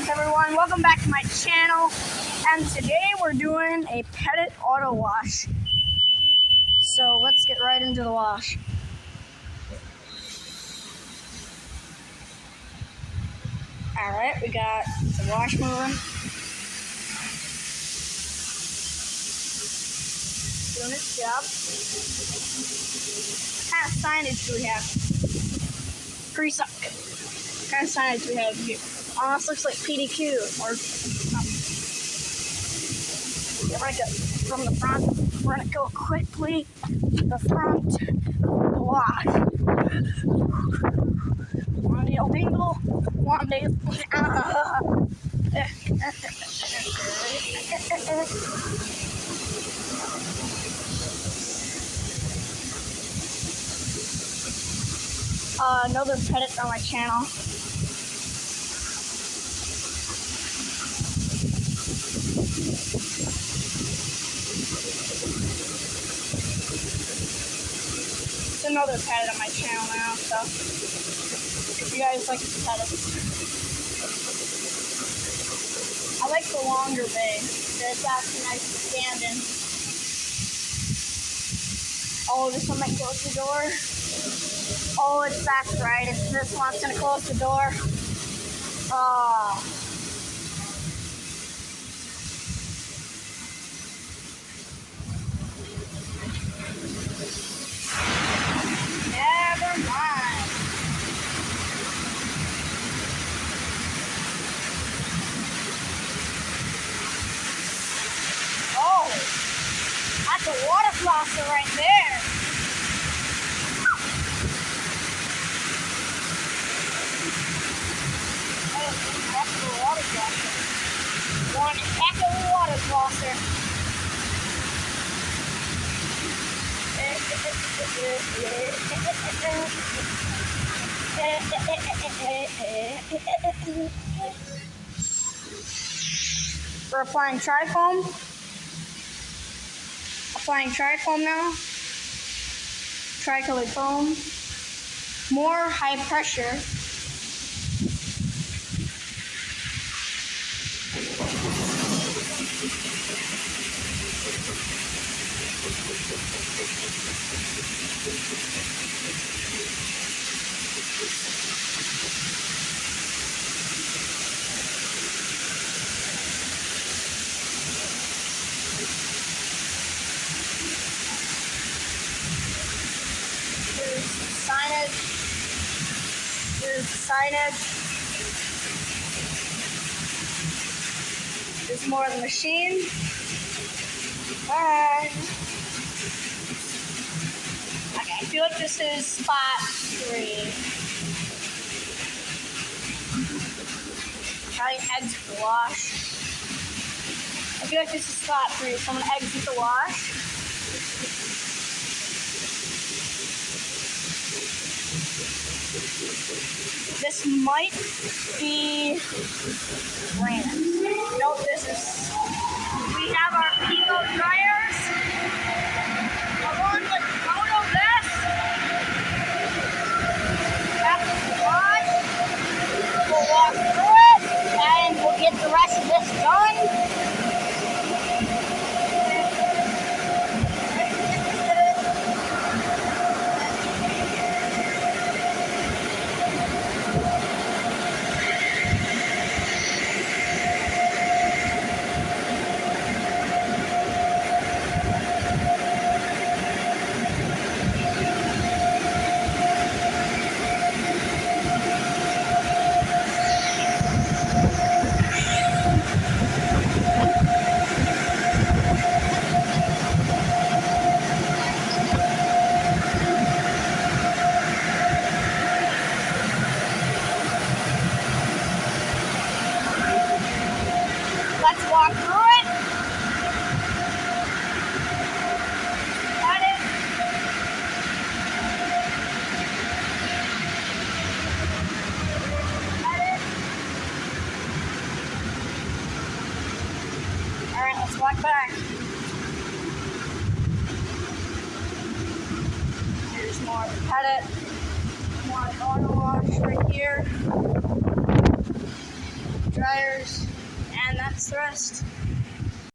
everyone, welcome back to my channel, and today we're doing a Petit auto wash. So let's get right into the wash. Alright, we got the wash moving. Doing its job. What kind of signage do we have? Pretty suck. What kind of signage do we have here? Almost looks like PDQ or something. We're gonna go from the front. We're gonna go quickly to the front. The wash. One deal dingle. One deal. Another Petit on my channel. It's another Petit on my channel now, so if you guys like the Petits. I like the longer bay. It's actually nice to stand in. Oh, this one might close the door. Oh, that's right. It's this one's gonna close the door. Oh. Never mind. Oh, that's a water flosser right there. Water flosser. One heck of a water flosser. We're applying trifoam. Applying trifoam now. Tricolored foam. More high pressure. There's signage. There's more of the machine. Alright. Okay, I feel like this is spot 3. Trying to exit the wash. I feel like this is spot 3, so I'm gonna exit the wash. This might be random. Nope, this is. We have our Pico dryers. Along with photo vest. After the wash, we'll walk through it and we'll get the rest of this done. Let's walk through it. Got it. Got it. All right, let's walk back. Here's more of the Petit. More auto wash right here. dryers, and that's the rest.